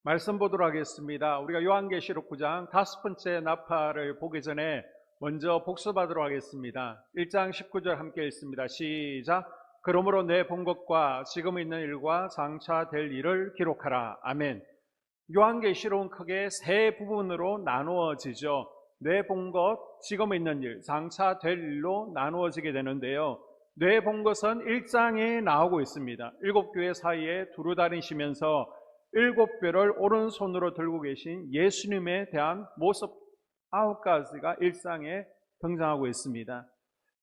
말씀 보도록 하겠습니다. 우리가 요한계시록 9장 5번째 나팔을 보기 전에 먼저 복습하도록 하겠습니다. 1장 19절 함께 읽습니다. 시작. 그러므로 내 본 것과 지금 있는 일과 장차 될 일을 기록하라. 아멘. 요한계시록은 크게 세 부분으로 나누어지죠. 내 본 것, 지금 있는 일, 장차 될 일로 나누어지게 되는데요. 내 본 것은 1장에 나오고 있습니다. 7교회 사이에 두루 다니시면서 7별을 오른손으로 들고 계신 예수님에 대한 모습 9가지가 1장에 등장하고 있습니다.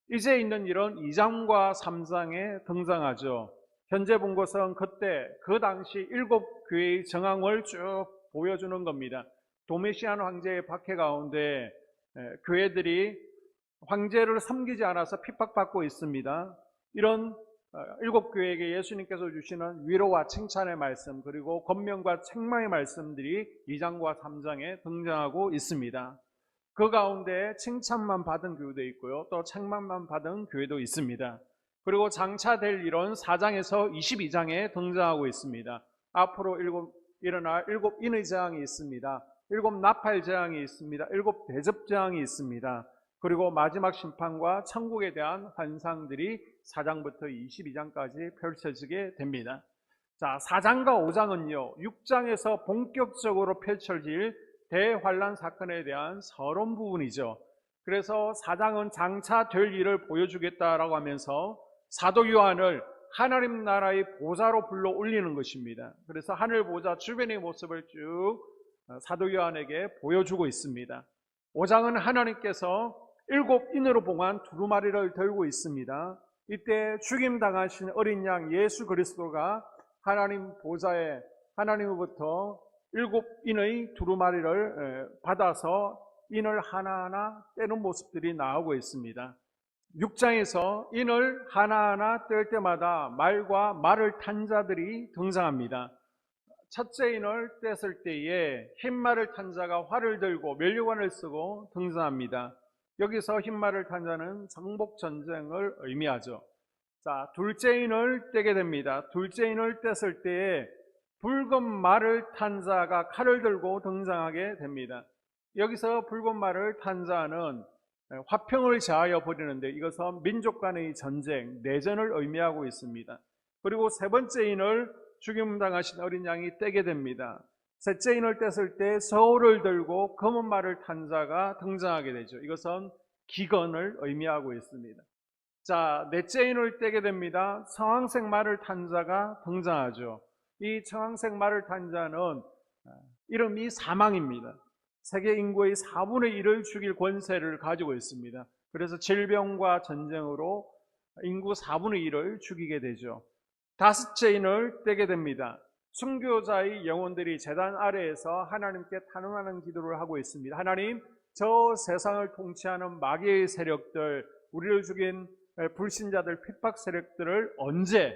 이제 있는 일은 2장과 3장에 등장하죠. 현재 본 것은 그때 그 당시 7교회의 정황을 쭉 보여주는 겁니다. 도미시안 황제의 박해 가운데 교회들이 황제를 섬기지 않아서 핍박받고 있습니다. 이런 7교회에게 예수님께서 주시는 위로와 칭찬의 말씀, 그리고 권면과 책망의 말씀들이 2장과 3장에 등장하고 있습니다. 그 가운데 칭찬만 받은 교회도 있고요, 또 책망만 받은 교회도 있습니다. 그리고 장차 될 일은 4장에서 22장에 등장하고 있습니다. 앞으로 일어날 7 인의 재앙이 있습니다. 7 나팔 재앙이 있습니다. 7 대접 재앙이 있습니다. 그리고 마지막 심판과 천국에 대한 환상들이 4장부터 22장까지 펼쳐지게 됩니다. 자, 4장과 5장은요, 6장에서 본격적으로 펼쳐질 대환란 사건에 대한 서론 부분이죠. 그래서 4장은 장차 될 일을 보여주겠다라고 하면서 사도 요한을 하나님 나라의 보좌로 불러 올리는 것입니다. 그래서 하늘 보좌 주변의 모습을 쭉 사도 요한에게 보여주고 있습니다. 5장은 하나님께서 7인으로 봉한 두루마리를 들고 있습니다. 이때 죽임당하신 어린 양 예수 그리스도가 하나님 보좌에 하나님으로부터 7인의 두루마리를 받아서 인을 하나하나 떼는 모습들이 나오고 있습니다. 6장에서 인을 하나하나 뗄 때마다 말과 말을 탄 자들이 등장합니다. 첫째 인을 뗐을 때에 흰말을 탄 자가 활을 들고 면류관을 쓰고 등장합니다. 여기서 흰말을 탄 자는 정복전쟁을 의미하죠. 자, 둘째 인을 떼게 됩니다. 둘째 인을 뗐을 때에 붉은 말을 탄 자가 칼을 들고 등장하게 됩니다. 여기서 붉은 말을 탄 자는 화평을 제하여 버리는데, 이것은 민족 간의 전쟁, 내전을 의미하고 있습니다. 그리고 세 번째 인을 죽임당하신 어린 양이 떼게 됩니다. 셋째 인을 뗐을 때 서울을 들고 검은 말을 탄 자가 등장하게 되죠. 이것은 기근을 의미하고 있습니다. 자, 넷째 인을 떼게 됩니다. 청황색 말을 탄 자가 등장하죠. 이 청황색 말을 탄 자는 이름이 사망입니다. 세계 인구의 4분의 1을 죽일 권세를 가지고 있습니다. 그래서 질병과 전쟁으로 인구 4분의 1을 죽이게 되죠. 다섯째 인을 떼게 됩니다. 순교자의 영혼들이 제단 아래에서 하나님께 탄원하는 기도를 하고 있습니다. 하나님, 저 세상을 통치하는 마귀의 세력들, 우리를 죽인 불신자들, 핍박 세력들을 언제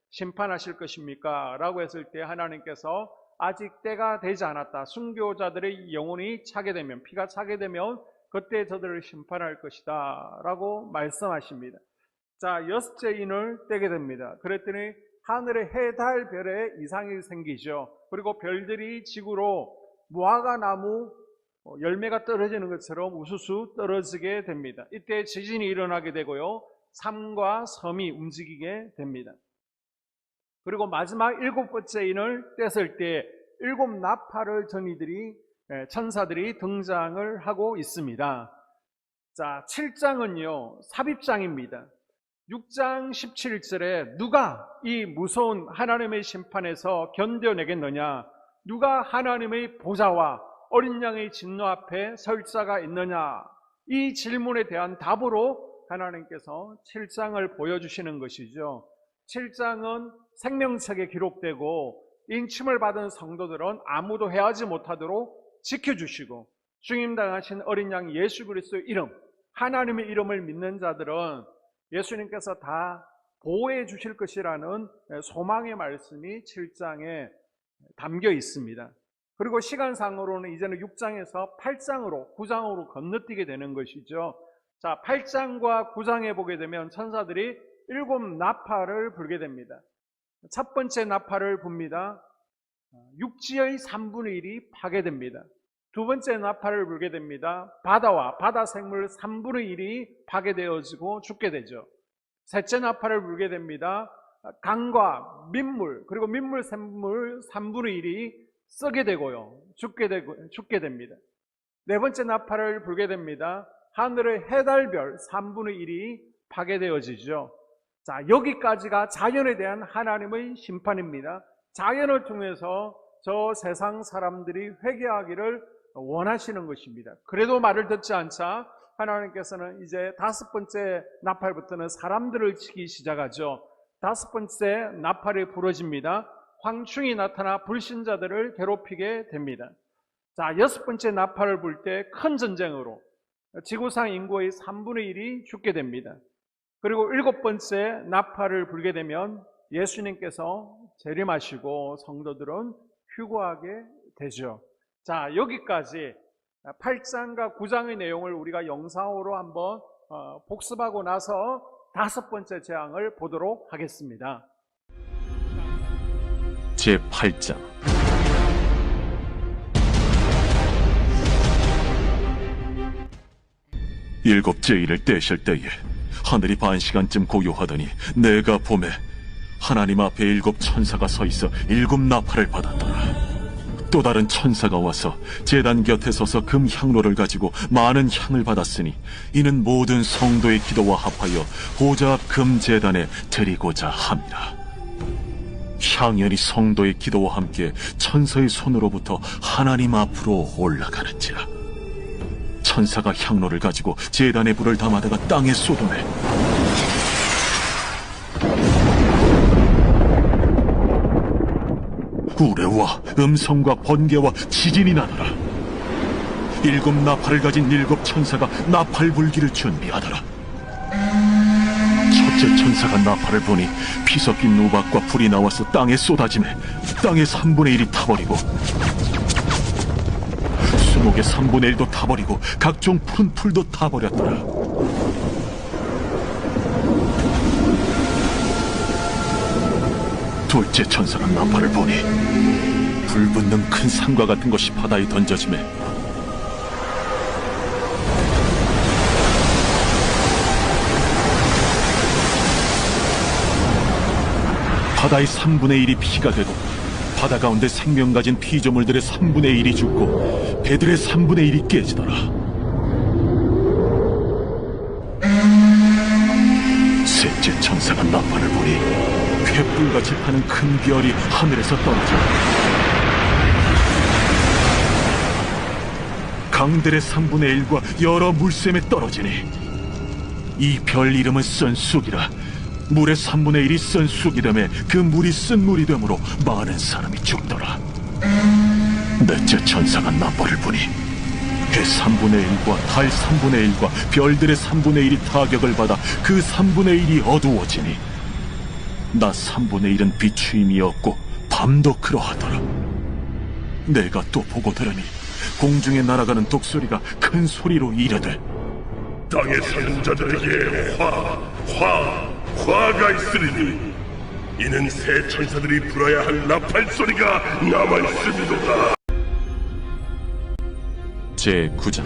심판하실 것입니까? 라고 했을 때 하나님께서 아직 때가 되지 않았다. 순교자들의 영혼이 차게 되면, 피가 차게 되면 그때 저들을 심판할 것이다 라고 말씀하십니다. 자, 여섯째 인을 떼게 됩니다. 그랬더니 하늘의 해, 달, 별에 이상이 생기죠. 그리고 별들이 지구로 무화과 나무 열매가 떨어지는 것처럼 우수수 떨어지게 됩니다. 이때 지진이 일어나게 되고요, 산과 섬이 움직이게 됩니다. 그리고 마지막 7번째 인을 뗐을 때 7 나팔을 천사들이 등장을 하고 있습니다. 자, 7장은요 삽입장입니다. 6장 17절에 누가 이 무서운 하나님의 심판에서 견뎌내겠느냐, 누가 하나님의 보좌와 어린 양의 진노 앞에 설 자가 있느냐, 이 질문에 대한 답으로 하나님께서 7장을 보여주시는 것이죠. 7장은 생명책에 기록되고 인침을 받은 성도들은 아무도 해하지 못하도록 지켜주시고, 죽임당하신 어린 양 예수 그리스도의 이름, 하나님의 이름을 믿는 자들은 예수님께서 다 보호해 주실 것이라는 소망의 말씀이 7장에 담겨 있습니다. 그리고 시간상으로는 이제는 6장에서 8장으로 9장으로 건너뛰게 되는 것이죠. 자, 8장과 9장에 보게 되면 천사들이 7 나팔을 불게 됩니다. 첫 번째 나팔을 붑니다. 육지의 3분의 1이 파괴됩니다. 두 번째 나팔을 불게 됩니다. 바다와 바다 생물 3분의 1이 파괴되어지고 죽게 되죠. 셋째 나팔을 불게 됩니다. 강과 민물 그리고 민물 샘물 3분의 1이 썩게 되고요. 죽게 됩니다. 네 번째 나팔을 불게 됩니다. 하늘의 해달별 3분의 1이 파괴되어지죠. 자, 여기까지가 자연에 대한 하나님의 심판입니다. 자연을 통해서 저 세상 사람들이 회개하기를 원하시는 것입니다. 그래도 말을 듣지 않자 하나님께서는 이제 다섯 번째 나팔부터는 사람들을 치기 시작하죠. 다섯 번째 나팔이 부러집니다. 황충이 나타나 불신자들을 괴롭히게 됩니다. 자, 여섯 번째 나팔을 불 때 큰 전쟁으로 지구상 인구의 3분의 1이 죽게 됩니다. 그리고 일곱 번째 나팔을 불게 되면 예수님께서 재림하시고 성도들은 휴거하게 되죠. 자, 여기까지 8장과 9장의 내용을 우리가 영상으로 한번 복습하고 나서 다섯 번째 재앙을 보도록 하겠습니다. 제8장 일곱째 일을 떼실 때에 하늘이 반시간쯤 고요하더니 내가 보매 하나님 앞에 일곱 천사가 서 있어 일곱 나팔을 받았더라. 또 다른 천사가 와서 제단 곁에 서서 금 향로를 가지고 많은 향을 받았으니 이는 모든 성도의 기도와 합하여 보좌 앞 금 제단에 드리고자 함이라. 향연이 성도의 기도와 함께 천사의 손으로부터 하나님 앞으로 올라가는지라. 천사가 향로를 가지고 제단에 불을 담아다가 땅에 쏟으매 우레와 음성과 번개와 지진이 나더라. 일곱 나팔을 가진 일곱 천사가 나팔 불기를 준비하더라. 첫째 천사가 나팔을 보니 피 섞인 우박과 불이 나와서 땅에 쏟아지매 땅의 3분의 1이 타버리고 수목의 3분의 1도 타버리고 각종 푸른 풀도 타버렸더라. 둘째 천사가 나팔을 보니 불붙는 큰 산과 같은 것이 바다에 던져지매 바다의 3분의 1이 피가 되고 바다 가운데 생명 가진 피조물들의 3분의 1이 죽고 배들의 3분의 1이 깨지더라. 셋째 천사가 나팔을 보니 횃불같이 타는 큰 별이 하늘에서 떨어져 강들의 3분의 1과 여러 물샘에 떨어지니 이 별 이름은 쓴쑥이라. 물의 3분의 1이 쓴쑥이 되매 그 물이 쓴 물이 되므로 많은 사람이 죽더라. 넷째 천사가 나팔을 보니 해 3분의 1과 달 3분의 1과 별들의 3분의 1이 타격을 받아 그 3분의 1이 어두워지니 낮 3분의 1은 비추임이 없고 밤도 그러하더라. 내가 또 보고 들으니 공중에 날아가는 독소리가 큰 소리로 이르되 땅에 사는 자들에게 화가 있으리니 이는 새 천사들이 불어야 할 나팔 소리가 남아있음이도다. 제9장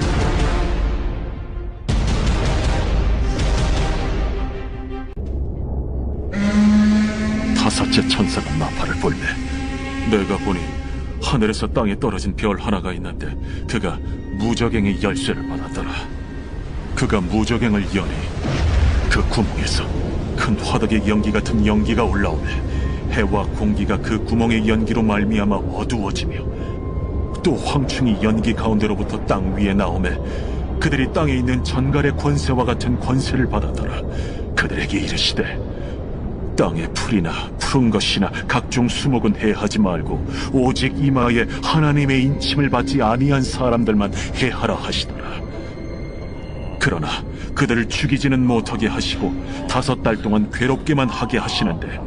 다섯째 천사가 나팔을 불매 내가 보니 하늘에서 땅에 떨어진 별 하나가 있는데 그가 무저갱의 열쇠를 받았더라. 그가 무저갱을 여니 그 구멍에서 큰 화덕의 연기 같은 연기가 올라오매 해와 공기가 그 구멍의 연기로 말미암아 어두워지며 또 황충이 연기 가운데로부터 땅 위에 나오매 그들이 땅에 있는 전갈의 권세와 같은 권세를 받았더라. 그들에게 이르시되 땅의 풀이나 푸른 것이나 각종 수목은 해하지 말고 오직 이마에 하나님의 인침을 받지 아니한 사람들만 해하라 하시더라. 그러나 그들을 죽이지는 못하게 하시고 5달 동안 괴롭게만 하게 하시는데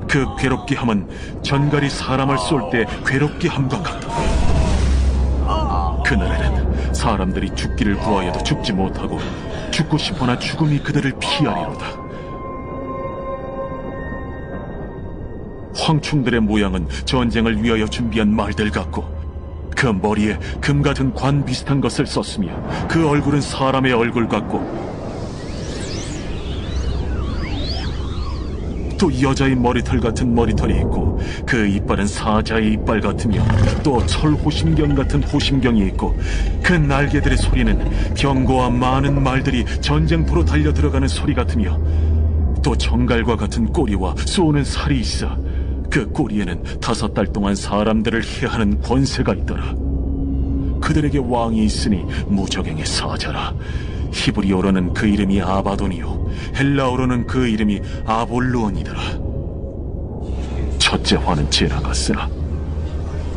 그 괴롭게 함은 전갈이 사람을 쏠 때 괴롭게 함과 같더라. 그날에는 사람들이 죽기를 구하여도 죽지 못하고 죽고 싶으나 죽음이 그들을 피하리로다. 황충들의 모양은 전쟁을 위하여 준비한 말들 같고 그 머리에 금 같은 관 비슷한 것을 썼으며 그 얼굴은 사람의 얼굴 같고 또 여자의 머리털 같은 머리털이 있고 그 이빨은 사자의 이빨 같으며 또 철호심경 같은 호심경이 있고 그 날개들의 소리는 병거와 많은 말들이 전쟁터로 달려 들어가는 소리 같으며 또 정갈과 같은 꼬리와 쏘는 살이 있어 그 꼬리에는 5달 동안 사람들을 해하는 권세가 있더라. 그들에게 왕이 있으니 무적행의 사자라. 히브리어로는 그 이름이 아바돈이요 헬라어로는 그 이름이 아볼루온이더라. 첫째 화는 지나갔으나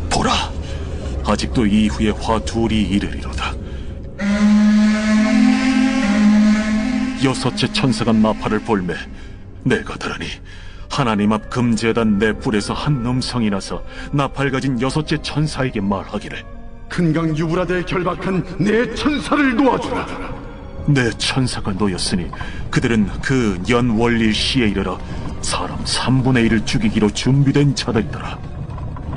보라, 아직도 이후에 화 둘이 이르리로다. 여섯째 천사가 나팔을 볼매 내가 들으니 하나님 앞 금제단 내 뿔에서 한 음성이 나서 나팔 가진 여섯째 천사에게 말하기를 큰강 유브라데에 결박한 내 천사를 놓아주라. 내 천사가 놓였으니 그들은 그 연월일 시에 이르러 사람 3분의 1을 죽이기로 준비된 자들이더라.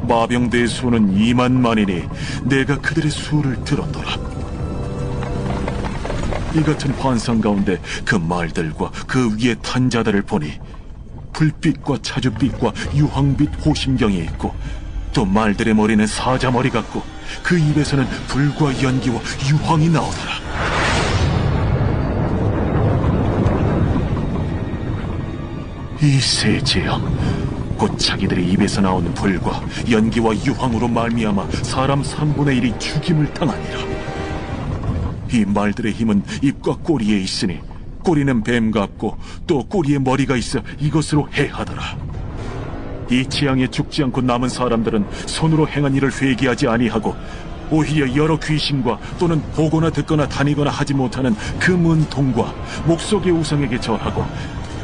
마병대의 수는 2만만이니 내가 그들의 수를 들었더라. 이 같은 환상 가운데 그 말들과 그 위에 탄 자들을 보니 불빛과 차주빛과 유황빛 호심경이 있고 또 말들의 머리는 사자머리 같고 그 입에서는 불과 연기와 유황이 나오더라. 이 세 재앙 곧 자기들의 입에서 나오는 불과 연기와 유황으로 말미암아 사람 3분의 1이 죽임을 당하니라. 이 말들의 힘은 입과 꼬리에 있으니 꼬리는 뱀 같고 또 꼬리에 머리가 있어 이것으로 해하더라. 이 재앙에 죽지 않고 남은 사람들은 손으로 행한 일을 회개하지 아니하고 오히려 여러 귀신과 또는 보거나 듣거나 다니거나 하지 못하는 그 문통과 목석의 우상에게 절하고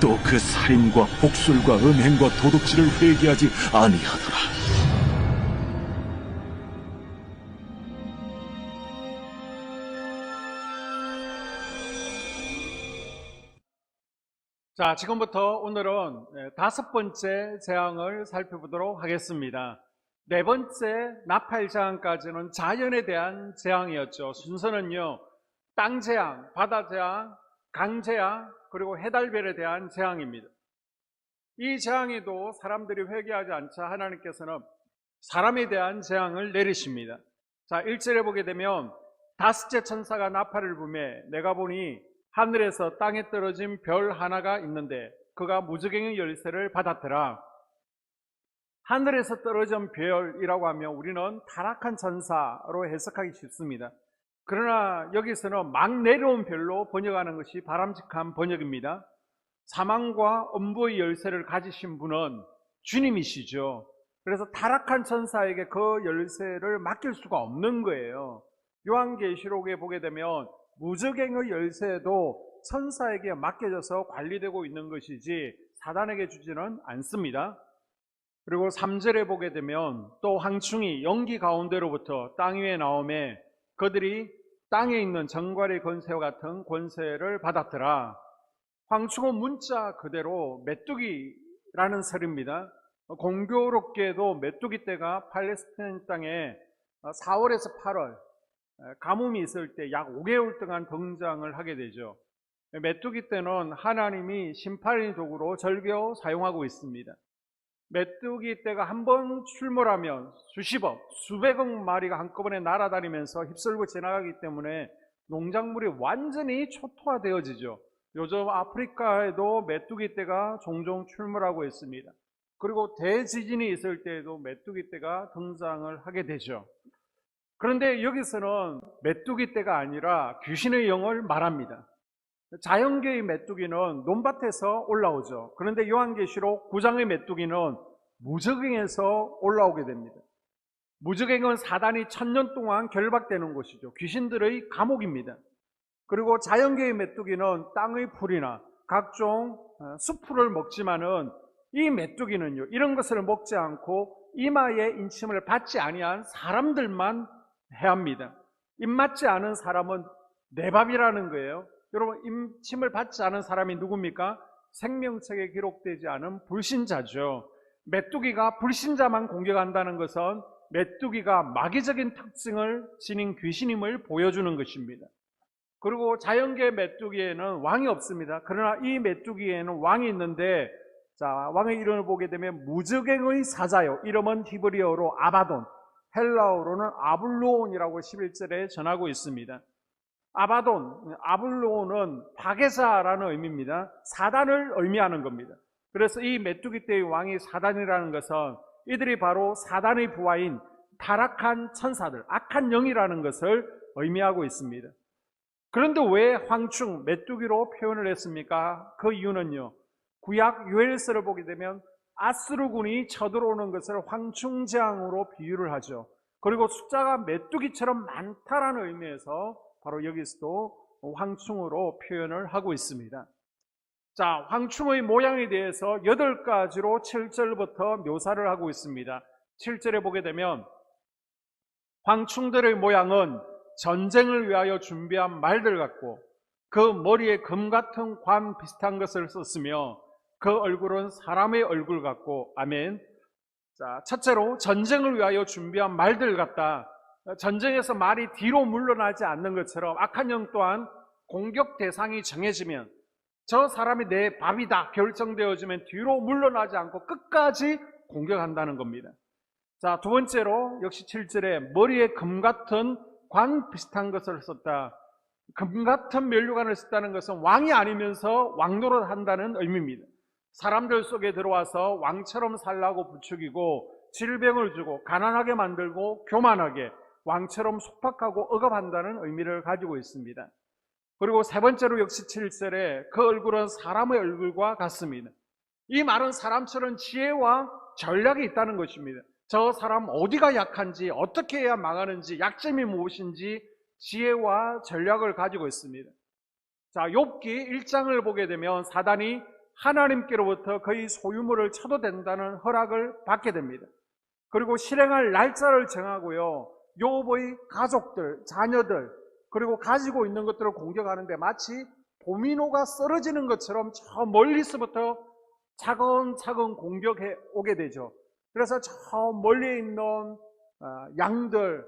또 그 살인과 복술과 음행과 도둑질을 회개하지 아니하더라. 자, 지금부터 오늘은 5번째 재앙을 살펴보도록 하겠습니다. 4번째 나팔 재앙까지는 자연에 대한 재앙이었죠. 순서는요, 땅 재앙, 바다 재앙, 강 재앙, 그리고 해달별에 대한 재앙입니다. 이 재앙에도 사람들이 회개하지 않자 하나님께서는 사람에 대한 재앙을 내리십니다. 자, 1절에 보게 되면 5째 천사가 나팔을 불매 내가 보니 하늘에서 땅에 떨어진 별 하나가 있는데 그가 무저갱의 열쇠를 받았더라. 하늘에서 떨어진 별이라고 하면 우리는 타락한 천사로 해석하기 쉽습니다. 그러나 여기서는 막 내려온 별로 번역하는 것이 바람직한 번역입니다. 사망과 엄부의 열쇠를 가지신 분은 주님이시죠. 그래서 타락한 천사에게 그 열쇠를 맡길 수가 없는 거예요. 요한계시록에 보게 되면 무저갱의 열쇠도 천사에게 맡겨져서 관리되고 있는 것이지 사단에게 주지는 않습니다. 그리고 3절에 보게 되면 또 황충이 연기 가운데로부터 땅 위에 나오매 그들이 땅에 있는 정갈의 권세와 같은 권세를 받았더라. 황충은 문자 그대로 메뚜기라는 설입니다. 공교롭게도 메뚜기 떼가 팔레스타인 땅에 4월에서 8월 가뭄이 있을 때 약 5개월 동안 등장을 하게 되죠. 메뚜기 떼는 하나님이 심판의 도구로 절교 사용하고 있습니다. 메뚜기 떼가 한 번 출몰하면 수십억, 수백억 마리가 한꺼번에 날아다니면서 휩쓸고 지나가기 때문에 농작물이 완전히 초토화되어지죠. 요즘 아프리카에도 메뚜기 떼가 종종 출몰하고 있습니다. 그리고 대지진이 있을 때에도 메뚜기 떼가 등장을 하게 되죠. 그런데 여기서는 메뚜기 떼가 아니라 귀신의 영을 말합니다. 자연계의 메뚜기는 논밭에서 올라오죠. 그런데 요한계시록 9장의 메뚜기는 무저갱에서 올라오게 됩니다. 무저갱은 사단이 1000년 동안 결박되는 곳이죠. 귀신들의 감옥입니다. 그리고 자연계의 메뚜기는 땅의 풀이나 각종 수풀을 먹지만은 이 메뚜기는요, 이런 것을 먹지 않고 이마에 인침을 받지 아니한 사람들만 해합니다. 입맞지 않은 사람은 내밥이라는 거예요. 여러분, 임침을 받지 않은 사람이 누굽니까? 생명책에 기록되지 않은 불신자죠. 메뚜기가 불신자만 공격한다는 것은 메뚜기가 마귀적인 특징을 지닌 귀신임을 보여주는 것입니다. 그리고 자연계 메뚜기에는 왕이 없습니다. 그러나 이 메뚜기에는 왕이 있는데, 자, 왕의 이름을 보게 되면 무적행의 사자요. 이름은 히브리어로 아바돈, 헬라어로는 아블로온이라고 11절에 전하고 있습니다. 아바돈, 아블로온은 파괴자라는 의미입니다. 사단을 의미하는 겁니다. 그래서 이 메뚜기 떼의 왕이 사단이라는 것은 이들이 바로 사단의 부하인 타락한 천사들, 악한 영이라는 것을 의미하고 있습니다. 그런데 왜 황충, 메뚜기로 표현을 했습니까? 그 이유는요, 구약 요엘서를 보게 되면 아스루군이 쳐들어오는 것을 황충재앙으로 비유를 하죠. 그리고 숫자가 메뚜기처럼 많다라는 의미에서 바로 여기서도 황충으로 표현을 하고 있습니다. 자, 황충의 모양에 대해서 8가지로 7절부터 묘사를 하고 있습니다. 7절에 보게 되면 황충들의 모양은 전쟁을 위하여 준비한 말들 같고 그 머리에 금 같은 관 비슷한 것을 썼으며 그 얼굴은 사람의 얼굴 같고, 아멘. 자, 첫째로 전쟁을 위하여 준비한 말들 같다. 전쟁에서 말이 뒤로 물러나지 않는 것처럼 악한 영 또한 공격 대상이 정해지면 저 사람이 내 밥이다 결정되어지면 뒤로 물러나지 않고 끝까지 공격한다는 겁니다. 자, 두 번째로 역시 7절에 머리에 금 같은 관 비슷한 것을 썼다. 금 같은 면류관을 썼다는 것은 왕이 아니면서 왕노릇 한다는 의미입니다. 사람들 속에 들어와서 왕처럼 살라고 부추기고 질병을 주고 가난하게 만들고 교만하게 왕처럼 속박하고 억압한다는 의미를 가지고 있습니다. 그리고 세 번째로 역시 7절에 그 얼굴은 사람의 얼굴과 같습니다. 이 말은 사람처럼 지혜와 전략이 있다는 것입니다. 저 사람 어디가 약한지, 어떻게 해야 망하는지, 약점이 무엇인지 지혜와 전략을 가지고 있습니다. 자, 욥기 1장을 보게 되면 사단이 하나님께로부터 그의 소유물을 쳐도 된다는 허락을 받게 됩니다. 그리고 실행할 날짜를 정하고요, 욥의 가족들, 자녀들, 그리고 가지고 있는 것들을 공격하는데 마치 도미노가 쓰러지는 것처럼 저 멀리서부터 차근차근 공격해 오게 되죠. 그래서 저 멀리 있는 양들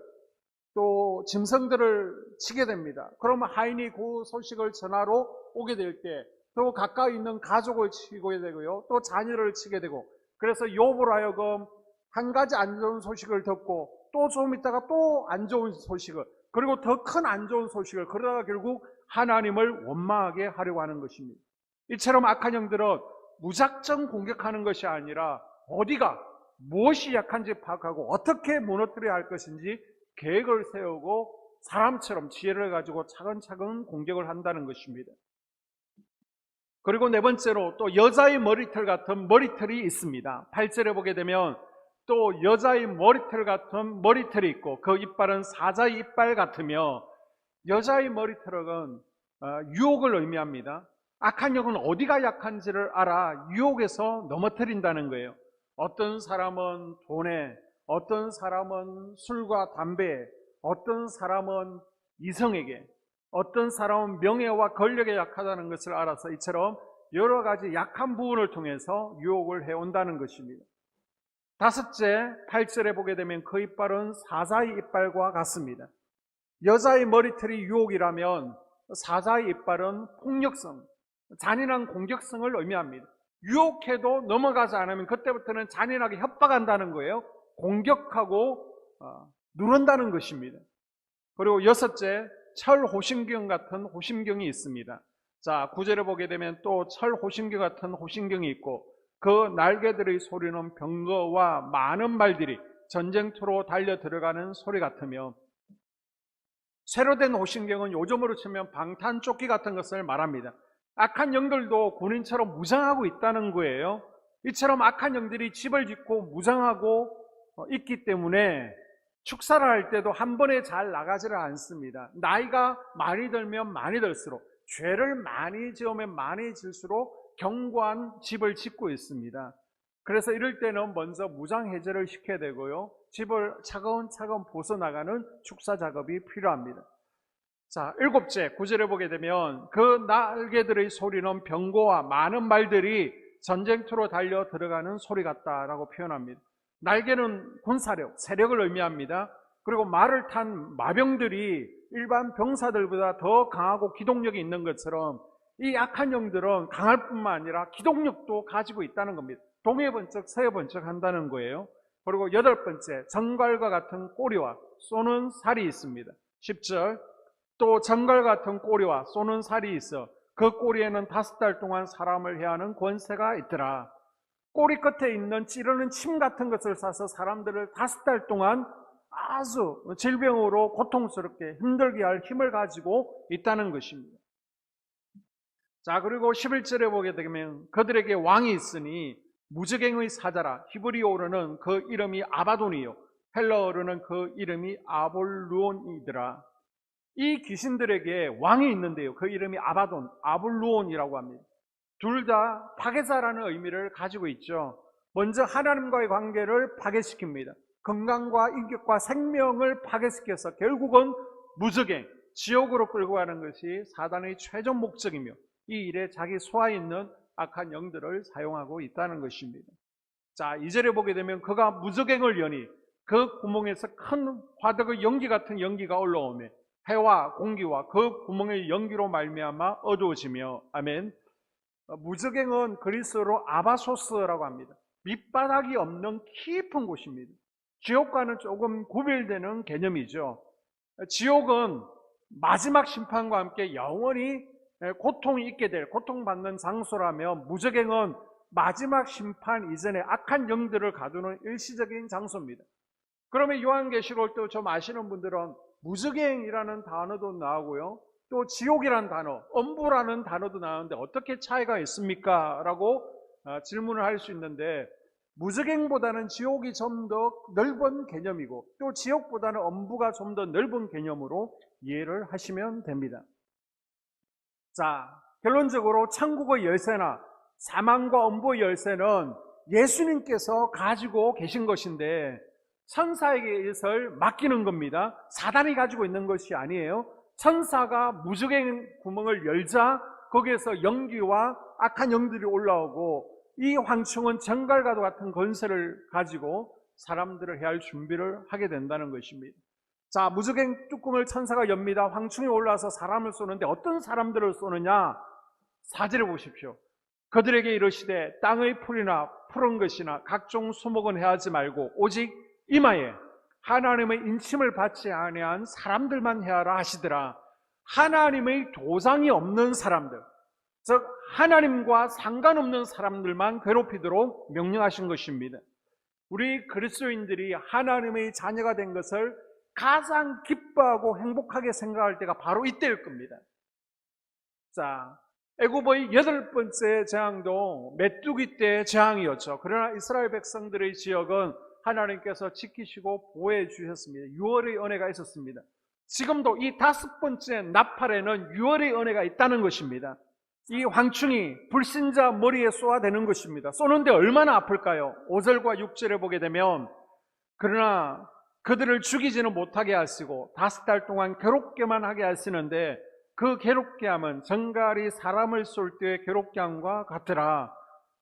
또 짐승들을 치게 됩니다. 그러면 하인이 그 소식을 전하러 오게 될 때 또 가까이 있는 가족을 치게 되고요, 또 자녀를 치게 되고, 그래서 욥으로 하여금 한 가지 안 좋은 소식을 듣고 또 좀 있다가 또 안 좋은 소식을, 그리고 더 큰 안 좋은 소식을, 그러다가 결국 하나님을 원망하게 하려고 하는 것입니다. 이처럼 악한 영들은 무작정 공격하는 것이 아니라 어디가 무엇이 약한지 파악하고 어떻게 무너뜨려야 할 것인지 계획을 세우고 사람처럼 지혜를 가지고 차근차근 공격을 한다는 것입니다. 그리고 네 번째로 또 여자의 머리털 같은 머리털이 있습니다. 8절에 보게 되면 또 여자의 머리털 같은 머리털이 있고 그 이빨은 사자의 이빨 같으며, 여자의 머리털은 유혹을 의미합니다. 악한 영은 어디가 약한지를 알아 유혹해서 넘어뜨린다는 거예요. 어떤 사람은 돈에, 어떤 사람은 술과 담배에, 어떤 사람은 이성에게, 어떤 사람은 명예와 권력에 약하다는 것을 알아서 이처럼 여러 가지 약한 부분을 통해서 유혹을 해온다는 것입니다. 다섯째, 8절에 보게 되면 그 이빨은 사자의 이빨과 같습니다. 여자의 머리털이 유혹이라면 사자의 이빨은 폭력성, 잔인한 공격성을 의미합니다. 유혹해도 넘어가지 않으면 그때부터는 잔인하게 협박한다는 거예요. 공격하고 누른다는 것입니다. 그리고 여섯째, 철호심경 같은 호심경이 있습니다. 자, 9절에 보게 되면 또 철호심경 같은 호심경이 있고 그 날개들의 소리는 병거와 많은 말들이 전쟁터로 달려 들어가는 소리 같으며, 쇠로 된 호심경은 요즘으로 치면 방탄조끼 같은 것을 말합니다. 악한 영들도 군인처럼 무장하고 있다는 거예요. 이처럼 악한 영들이 집을 짓고 무장하고 있기 때문에 축사를 할 때도 한 번에 잘 나가지를 않습니다. 나이가 많이 들면 많이 들수록, 죄를 많이 지으면 많이 질수록 견고한 집을 짓고 있습니다. 그래서 이럴 때는 먼저 무장 해제를 시켜야 되고요, 집을 차근차근 벗어나가는 축사 작업이 필요합니다. 자, 7째, 9절에 보게 되면 그 날개들의 소리는 병고와 많은 말들이 전쟁터로 달려 들어가는 소리 같다라고 표현합니다. 날개는 군사력, 세력을 의미합니다. 그리고 말을 탄 마병들이 일반 병사들보다 더 강하고 기동력이 있는 것처럼 이 악한 영들은 강할 뿐만 아니라 기동력도 가지고 있다는 겁니다. 동해 번쩍 서해 번쩍 한다는 거예요. 그리고 8번째, 정갈과 같은 꼬리와 쏘는 살이 있습니다. 10절, 또 정갈 같은 꼬리와 쏘는 살이 있어 그 꼬리에는 5달 동안 사람을 해하는 권세가 있더라. 꼬리 끝에 있는 찌르는 침 같은 것을 싸서 사람들을 5달 동안 아주 질병으로 고통스럽게 힘들게 할 힘을 가지고 있다는 것입니다. 자, 그리고 11절에 보게 되면 그들에게 왕이 있으니 무저갱의 사자라. 히브리어로는 그 이름이 아바돈이요, 헬라어로는 그 이름이 아볼루온이더라. 이 귀신들에게 왕이 있는데요, 그 이름이 아바돈, 아볼루온이라고 합니다. 둘 다 파괴자라는 의미를 가지고 있죠. 먼저 하나님과의 관계를 파괴시킵니다. 건강과 인격과 생명을 파괴시켜서 결국은 무저갱, 지옥으로 끌고 가는 것이 사단의 최종 목적이며 이 일에 자기 소화에 있는 악한 영들을 사용하고 있다는 것입니다. 자, 2절에 보게 되면 그가 무저갱을 여니 그 구멍에서 큰 화덕의 연기 같은 연기가 올라오며 해와 공기와 그 구멍의 연기로 말미암아 어두워지며. 아멘. 무저갱은 그리스어로 아바소스라고 합니다. 밑바닥이 없는 깊은 곳입니다. 지옥과는 조금 구별되는 개념이죠. 지옥은 마지막 심판과 함께 영원히 고통이 있게 될, 고통받는 장소라면 무저갱은 마지막 심판 이전에 악한 영들을 가두는 일시적인 장소입니다. 그러면 요한계시록을 또 좀 아시는 분들은 무저갱이라는 단어도 나오고요, 또 지옥이라는 단어, 엄부라는 단어도 나오는데 어떻게 차이가 있습니까? 라고 질문을 할 수 있는데, 무저갱보다는 지옥이 좀 더 넓은 개념이고 또 지옥보다는 엄부가 좀 더 넓은 개념으로 이해를 하시면 됩니다. 자, 결론적으로 천국의 열쇠나 사망과 엄부의 열쇠는 예수님께서 가지고 계신 것인데 천사에게 이것을 맡기는 겁니다. 사단이 가지고 있는 것이 아니에요. 천사가 무저갱 구멍을 열자 거기에서 연기와 악한 영들이 올라오고 이 황충은 정갈과도 같은 권세를 가지고 사람들을 해할 준비를 하게 된다는 것입니다. 자, 무저갱 뚜껑을 천사가 엽니다. 황충이 올라와서 사람을 쏘는데 어떤 사람들을 쏘느냐? 4절에 보십시오. 그들에게 이르시되 땅의 풀이나 푸른 것이나 각종 수목은 해하지 말고 오직 이마에 하나님의 인침을 받지 아니한 사람들만 해하라 하시더라. 하나님의 도장이 없는 사람들, 즉 하나님과 상관없는 사람들만 괴롭히도록 명령하신 것입니다. 우리 그리스도인들이 하나님의 자녀가 된 것을 가장 기뻐하고 행복하게 생각할 때가 바로 이때일 겁니다. 자, 애굽의 8번째 재앙도 메뚜기 때의 재앙이었죠. 그러나 이스라엘 백성들의 지역은 하나님께서 지키시고 보호해 주셨습니다. 6월의 은혜가 있었습니다. 지금도 이 5번째 나팔에는 6월의 은혜가 있다는 것입니다. 이 황충이 불신자 머리에 쏘아대는 것입니다. 쏘는데 얼마나 아플까요? 5절과 6절에 보게 되면 그러나 그들을 죽이지는 못하게 하시고 5달 동안 괴롭게만 하게 하시는데 그 괴롭게 함은 정갈이 사람을 쏠 때의 괴롭게 함과 같더라.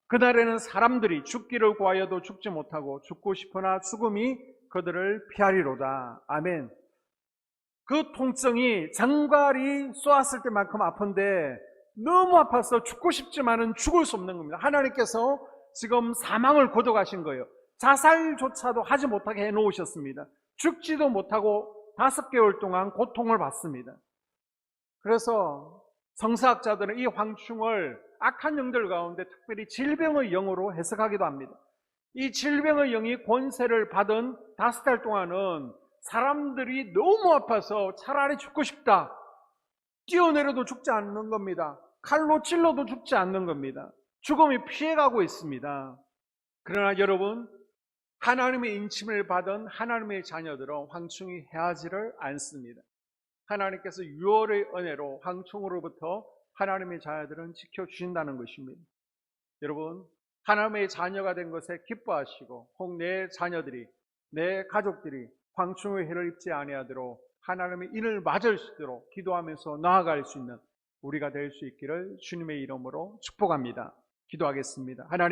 그날에는 사람들이 죽기를 구하여도 죽지 못하고 죽고 싶으나 죽음이 그들을 피하리로다. 아멘. 그 통증이 정갈이 쏘았을 때만큼 아픈데 너무 아파서 죽고 싶지만은 죽을 수 없는 겁니다. 하나님께서 지금 사망을 거둬가신 거예요. 자살조차도 하지 못하게 해놓으셨습니다. 죽지도 못하고 5개월 동안 고통을 받습니다. 그래서 성사학자들은 이 황충을 악한 영들 가운데 특별히 질병의 영으로 해석하기도 합니다. 이 질병의 영이 권세를 받은 5달 동안은 사람들이 너무 아파서 차라리 죽고 싶다, 뛰어내려도 죽지 않는 겁니다. 칼로 찔러도 죽지 않는 겁니다. 죽음이 피해가고 있습니다. 그러나 여러분, 하나님의 인침을 받은 하나님의 자녀들은 황충이 해하지를 않습니다. 하나님께서 6월의 은혜로 황충으로부터 하나님의 자녀들은 지켜주신다는 것입니다. 여러분, 하나님의 자녀가 된 것에 기뻐하시고 혹 내 자녀들이, 내 가족들이 황충의 해를 입지 아니하도록 하나님의 인을 맞을 수 있도록 기도하면서 나아갈 수 있는 우리가 될 수 있기를 주님의 이름으로 축복합니다. 기도하겠습니다. 하나님